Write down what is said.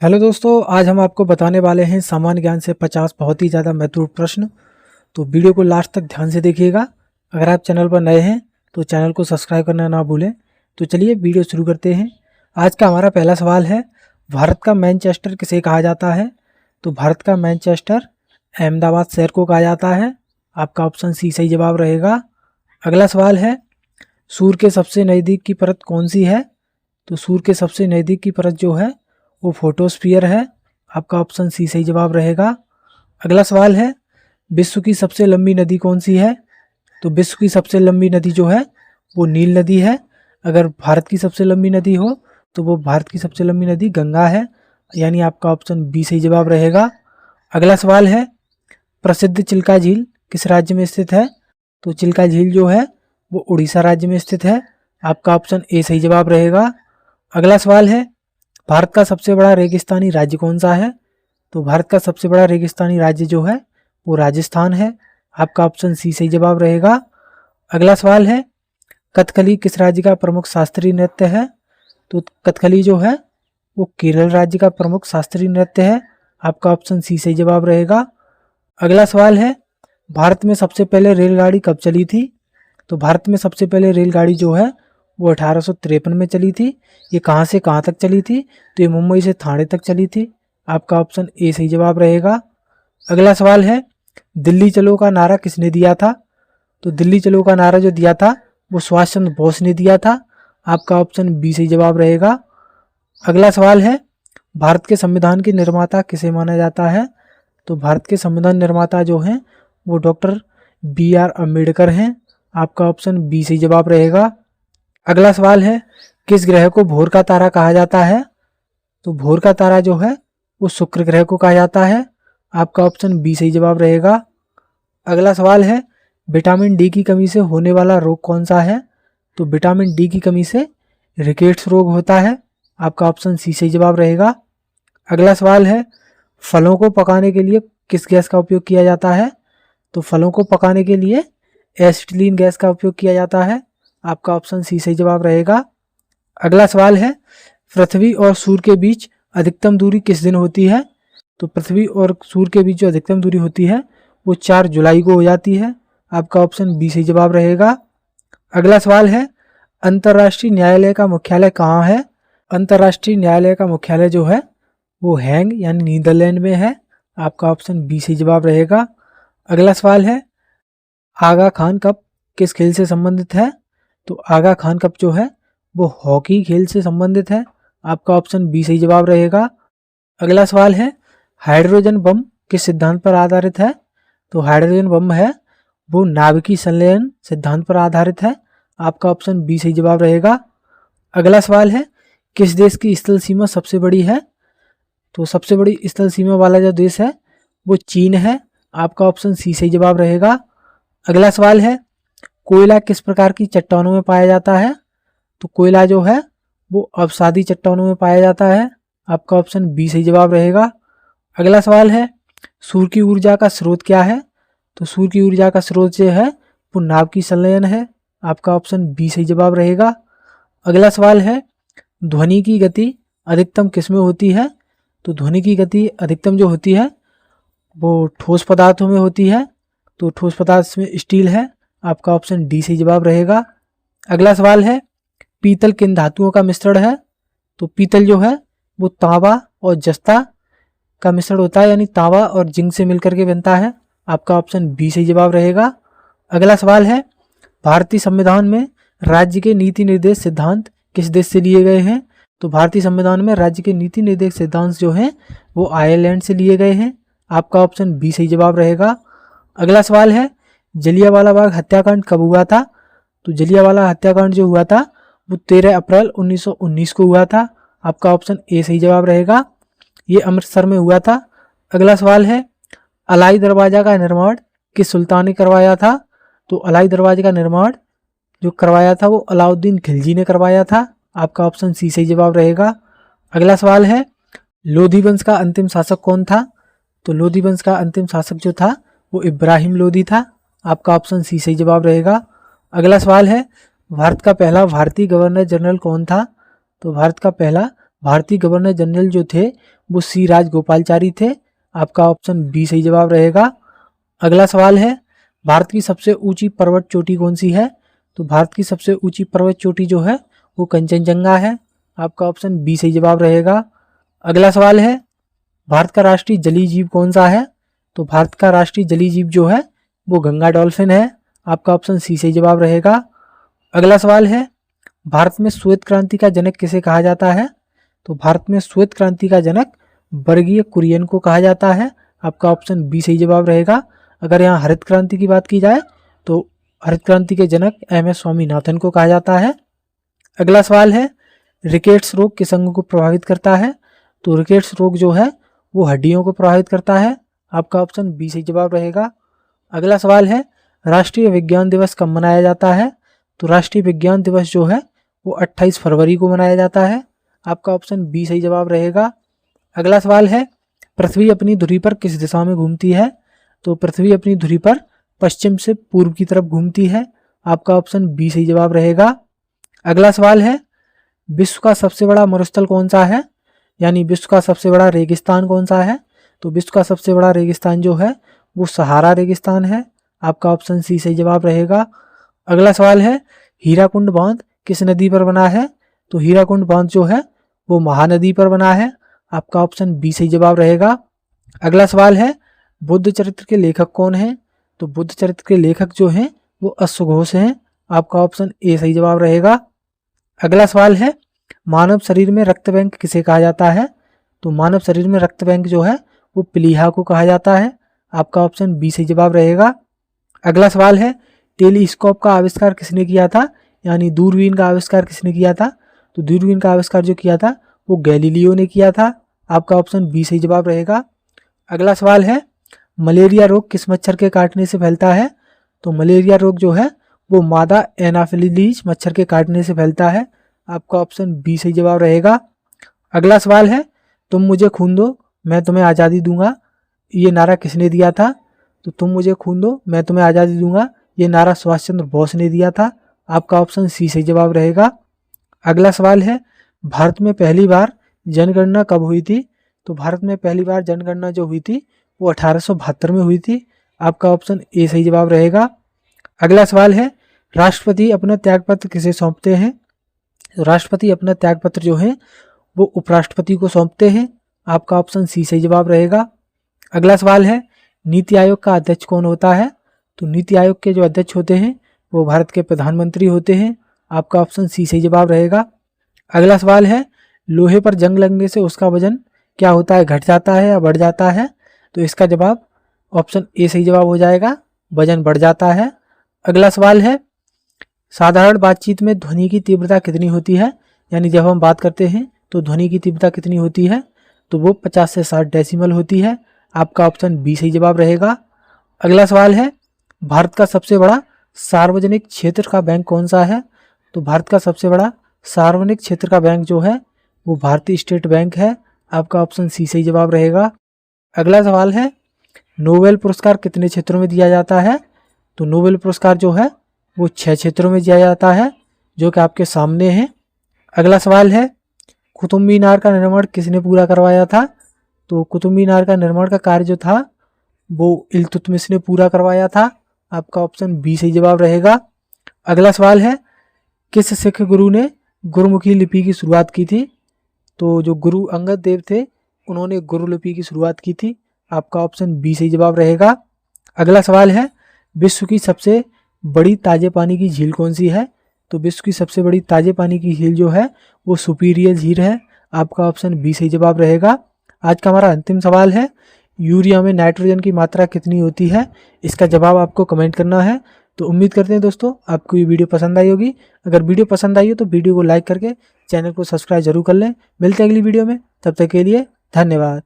Hello दोस्तों, आज हम आपको बताने वाले हैं सामान्य ज्ञान से 50 बहुत ही ज़्यादा महत्वपूर्ण प्रश्न। तो वीडियो को लास्ट तक ध्यान से देखिएगा। अगर आप चैनल पर नए हैं तो चैनल को सब्सक्राइब करना ना भूलें। तो चलिए वीडियो शुरू करते हैं। आज का हमारा पहला सवाल है, भारत का मैनचेस्टर किसे कहा जाता है? तो भारत का मैनचेस्टर अहमदाबाद शहर को कहा जाता है। आपका ऑप्शन सी सही जवाब रहेगा। अगला सवाल है, सूर्य के सबसे नज़दीक की परत कौन सी है? तो सूर्य के सबसे नज़दीक की परत जो है वो फोटोस्फीयर है। आपका ऑप्शन सी सही जवाब रहेगा। अगला सवाल है, विश्व की सबसे लंबी नदी कौन सी है? तो विश्व की सबसे लंबी नदी जो है वो नील नदी है। अगर भारत की सबसे लंबी नदी हो तो वो भारत की सबसे लंबी नदी गंगा है, यानी आपका ऑप्शन बी सही जवाब रहेगा। अगला सवाल है, प्रसिद्ध चिल्का झील किस राज्य में स्थित है? तो चिल्का झील जो है वो उड़ीसा राज्य में स्थित है। आपका ऑप्शन ए सही जवाब रहेगा। अगला सवाल है, भारत का सबसे बड़ा रेगिस्तानी राज्य कौन सा है? तो भारत का सबसे बड़ा रेगिस्तानी राज्य जो है वो राजस्थान है। आपका ऑप्शन सी सही जवाब रहेगा। अगला सवाल है, कथकली किस राज्य का प्रमुख शास्त्रीय नृत्य है? तो कथकली जो है वो केरल राज्य का प्रमुख शास्त्रीय नृत्य है। आपका ऑप्शन सी सही जवाब रहेगा। अगला सवाल है, भारत में सबसे पहले रेलगाड़ी कब चली थी? तो भारत में सबसे पहले रेलगाड़ी जो है वो 1853 में चली थी। ये कहाँ से कहाँ तक चली थी? तो ये मुंबई से ठाणे तक चली थी। आपका ऑप्शन ए सही जवाब रहेगा। अगला सवाल है, दिल्ली चलो का नारा किसने दिया था? तो दिल्ली चलो का नारा जो दिया था वो सुभाष चंद्र बोस ने दिया था। आपका ऑप्शन बी सही जवाब रहेगा। अगला सवाल है, भारत के संविधान के निर्माता किसे माना जाता है? तो भारत के संविधान निर्माता जो हैं वो डॉक्टर B.R. अम्बेडकर हैं। आपका ऑप्शन बी सही जवाब रहेगा। अगला सवाल है, किस ग्रह को भोर का तारा कहा जाता है? तो भोर का तारा जो है वो शुक्र ग्रह को कहा जाता है। आपका ऑप्शन बी सही जवाब रहेगा। अगला सवाल है, विटामिन डी की कमी से होने वाला रोग कौन सा है? तो विटामिन डी की कमी से रिकेट्स रोग होता है। आपका ऑप्शन सी सही जवाब रहेगा। अगला सवाल है, फलों को पकाने के लिए किस गैस का उपयोग किया जाता है? तो फलों को पकाने के लिए एसिटिलीन गैस का उपयोग किया जाता है। आपका ऑप्शन सी सही जवाब रहेगा। अगला सवाल है, पृथ्वी और सूर्य के बीच अधिकतम दूरी किस दिन होती है? तो पृथ्वी और सूर्य के बीच जो अधिकतम दूरी होती है वो 4 जुलाई को हो जाती है। आपका ऑप्शन बी सही जवाब रहेगा। अगला सवाल है, अंतर्राष्ट्रीय न्यायालय का मुख्यालय कहाँ है? अंतर्राष्ट्रीय न्यायालय का मुख्यालय जो है वो हैंग यानी नीदरलैंड में है। आपका ऑप्शन बी सही जवाब रहेगा। अगला सवाल है, आगा खान कप किस खेल से संबंधित है? तो आगा खान कप जो है वो हॉकी खेल से संबंधित है। आपका ऑप्शन बी सही जवाब रहेगा। अगला सवाल है, हाइड्रोजन बम किस सिद्धांत पर आधारित है? तो हाइड्रोजन बम है वो नाभिकीय संलयन सिद्धांत पर आधारित है। आपका ऑप्शन बी सही जवाब रहेगा। अगला सवाल है, किस देश की स्थल सीमा सबसे बड़ी है? तो सबसे बड़ी स्थल सीमा वाला जो देश है वो चीन है। आपका ऑप्शन सी सही जवाब रहेगा। अगला सवाल है, कोयला किस प्रकार की चट्टानों में पाया जाता है? तो कोयला जो है वो अवसादी चट्टानों में पाया जाता है। आपका ऑप्शन बी सही जवाब रहेगा। अगला सवाल है, सूर्य की ऊर्जा का स्रोत क्या है? तो सूर्य की ऊर्जा का स्रोत जो है वो नाभिकीय संलयन है। आपका ऑप्शन बी सही जवाब रहेगा। अगला सवाल है, ध्वनि की गति अधिकतम किस में होती है? तो ध्वनि की गति अधिकतम जो होती है वो ठोस पदार्थों में होती है। तो ठोस पदार्थ में स्टील है। आपका ऑप्शन डी सही जवाब रहेगा। अगला सवाल है, पीतल किन धातुओं का मिश्रण है? तो पीतल जो है वो तांबा और जस्ता का मिश्रण होता है, यानी तांबा और जिंक से मिलकर के बनता है। आपका ऑप्शन बी सही जवाब रहेगा। अगला सवाल है, भारतीय संविधान में राज्य के नीति निर्देश सिद्धांत किस देश से लिए गए हैं? तो भारतीय संविधान में राज्य के नीति निर्देश सिद्धांत जो हैं वो आयरलैंड से लिए गए हैं। आपका ऑप्शन बी सही जवाब रहेगा। अगला सवाल है, जलियांवाला बाग हत्याकांड कब हुआ था? तो जलियांवाला हत्याकांड जो हुआ था वो 13 अप्रैल 1919 को हुआ था। आपका ऑप्शन ए सही जवाब रहेगा। ये अमृतसर में हुआ था। अगला सवाल है, अलाई दरवाजा का निर्माण किस सुल्तान ने करवाया था? तो अलाई दरवाजे का निर्माण जो करवाया था वो अलाउद्दीन खिलजी ने करवाया था। आपका ऑप्शन सी सही जवाब रहेगा। अगला सवाल है, लोधी वंश का अंतिम शासक कौन था? तो लोधी वंश का अंतिम शासक जो था वो इब्राहिम लोधी था। आपका ऑप्शन सी सही जवाब रहेगा। अगला सवाल है, भारत का पहला भारतीय गवर्नर जनरल कौन था? तो भारत का पहला भारतीय गवर्नर जनरल जो थे वो सी राजगोपालचारी थे। आपका ऑप्शन बी सही जवाब रहेगा। अगला सवाल है, भारत की सबसे ऊंची पर्वत चोटी कौन सी है? तो भारत की सबसे ऊंची पर्वत चोटी जो है वो कंचनजंगा है। आपका ऑप्शन बी सही जवाब रहेगा। अगला सवाल है, भारत का राष्ट्रीय जलीय जीव कौन सा है? तो भारत का राष्ट्रीय जलीय जीव जो है वो गंगा डॉल्फिन है। आपका ऑप्शन सी सही जवाब रहेगा। अगला सवाल है, भारत में श्वेत क्रांति का जनक किसे कहा जाता है? तो भारत में श्वेत क्रांति का जनक वर्गीय कुरियन को कहा जाता है। आपका ऑप्शन बी सही जवाब रहेगा। अगर यहाँ हरित क्रांति की बात की जाए तो हरित क्रांति के जनक एम.एस. स्वामीनाथन को कहा जाता है। अगला सवाल है, रिकेट्स रोग किस अंग को प्रभावित करता है? तो रिकेट्स रोग जो है वो हड्डियों को प्रभावित करता है। आपका ऑप्शन बी सही जवाब रहेगा। अगला सवाल है, राष्ट्रीय विज्ञान दिवस कब मनाया जाता है? तो राष्ट्रीय विज्ञान दिवस जो है वो 28 फरवरी को मनाया जाता है। आपका ऑप्शन बी सही जवाब रहेगा। अगला सवाल है, पृथ्वी अपनी धुरी पर किस दिशा में घूमती है? तो पृथ्वी अपनी धुरी पर पश्चिम से पूर्व की तरफ घूमती है। आपका ऑप्शन बी सही जवाब रहेगा। अगला सवाल है, विश्व का सबसे बड़ा मरुस्थल कौन सा है? यानी विश्व का सबसे बड़ा रेगिस्तान कौन सा है? तो विश्व का सबसे बड़ा रेगिस्तान जो है वो सहारा रेगिस्तान है। आपका ऑप्शन सी सही जवाब रहेगा। अगला सवाल है, हीराकुंड बांध किस नदी पर बना है? तो हीराकुंड बांध जो है वो महानदी पर बना है। आपका ऑप्शन बी सही जवाब रहेगा। अगला सवाल है, बुद्ध चरित्र के लेखक कौन है? तो बुद्ध चरित्र के लेखक जो हैं वो अश्वघोष हैं। आपका ऑप्शन ए सही जवाब रहेगा। अगला सवाल है, मानव शरीर में रक्त बैंक किसे कहा जाता है? तो मानव शरीर में रक्त बैंक जो है वो प्लीहा को कहा जाता है। आपका ऑप्शन बी सही जवाब रहेगा। अगला सवाल है, टेलीस्कोप का आविष्कार किसने किया था? यानी दूरबीन का आविष्कार किसने किया था? तो दूरबीन का आविष्कार जो किया था वो गैलीलियो ने किया था। आपका ऑप्शन बी सही जवाब रहेगा। अगला सवाल है, मलेरिया रोग किस मच्छर के काटने से फैलता है? तो मलेरिया रोग जो है वो मादा एनाफिलीज मच्छर के काटने से फैलता है। आपका ऑप्शन बी सही जवाब रहेगा। अगला सवाल है, तुम मुझे खून दो मैं तुम्हें आज़ादी दूंगा, ये नारा किसने दिया था? तो तुम मुझे खून दो मैं तुम्हें आज़ादी दूंगा, ये नारा सुभाष चंद्र बोस ने दिया था। आपका ऑप्शन सी सही जवाब रहेगा। अगला सवाल है, भारत में पहली बार जनगणना कब हुई थी? तो भारत में पहली बार जनगणना जो हुई थी वो 1872 में हुई थी। आपका ऑप्शन ए सही जवाब रहेगा। अगला सवाल है, राष्ट्रपति अपना त्यागपत्र किसे सौंपते हैं? तो राष्ट्रपति अपना त्यागपत्र जो है वो उपराष्ट्रपति को सौंपते हैं। आपका ऑप्शन सी सही जवाब रहेगा। अगला सवाल है, नीति आयोग का अध्यक्ष कौन होता है? तो नीति आयोग के जो अध्यक्ष होते हैं वो भारत के प्रधानमंत्री होते हैं। आपका ऑप्शन सी सही जवाब रहेगा। अगला सवाल है, लोहे पर जंग लगने से उसका वजन क्या होता है, घट जाता है या बढ़ जाता है? तो इसका जवाब ऑप्शन ए सही जवाब हो जाएगा, वजन बढ़ जाता है। अगला सवाल है, साधारण बातचीत में ध्वनि की तीव्रता कितनी होती है? यानी जब हम बात करते हैं तो ध्वनि की तीव्रता कितनी होती है? तो वो 50 से 60 डेसिमल होती है। आपका ऑप्शन बी सही जवाब रहेगा। अगला सवाल है, भारत का सबसे बड़ा सार्वजनिक क्षेत्र का बैंक कौन सा है? तो भारत का सबसे बड़ा सार्वजनिक क्षेत्र का बैंक जो है वो भारतीय स्टेट बैंक है। आपका ऑप्शन सी सही जवाब रहेगा। अगला सवाल है, नोबेल पुरस्कार कितने क्षेत्रों में दिया जाता है? तो नोबेल पुरस्कार जो है वो 6 क्षेत्रों में दिया जाता है जो कि आपके सामने हैं। अगला सवाल है, कुतुब मीनार का निर्माण किसने पूरा करवाया था? तो कुतुब मीनार का निर्माण का कार्य जो था वो इल्तुतमिश ने पूरा करवाया था। आपका ऑप्शन बी सही जवाब रहेगा। अगला सवाल है, किस सिख गुरु ने गुरुमुखी लिपि की शुरुआत की थी? तो जो गुरु अंगद देव थे उन्होंने गुरु लिपि की शुरुआत की थी। आपका ऑप्शन बी सही जवाब रहेगा। अगला सवाल है, विश्व की सबसे बड़ी ताजे पानी की झील कौन सी है? तो विश्व की सबसे बड़ी ताजे पानी की झील जो है वो सुपीरियर झील है। आपका ऑप्शन बी सही जवाब रहेगा। आज का हमारा अंतिम सवाल है, यूरिया में नाइट्रोजन की मात्रा कितनी होती है? इसका जवाब आपको कमेंट करना है। तो उम्मीद करते हैं दोस्तों आपको ये वीडियो पसंद आई होगी। अगर वीडियो पसंद आई हो तो वीडियो को लाइक करके चैनल को सब्सक्राइब जरूर कर लें। मिलते हैं अगली वीडियो में, तब तक के लिए धन्यवाद।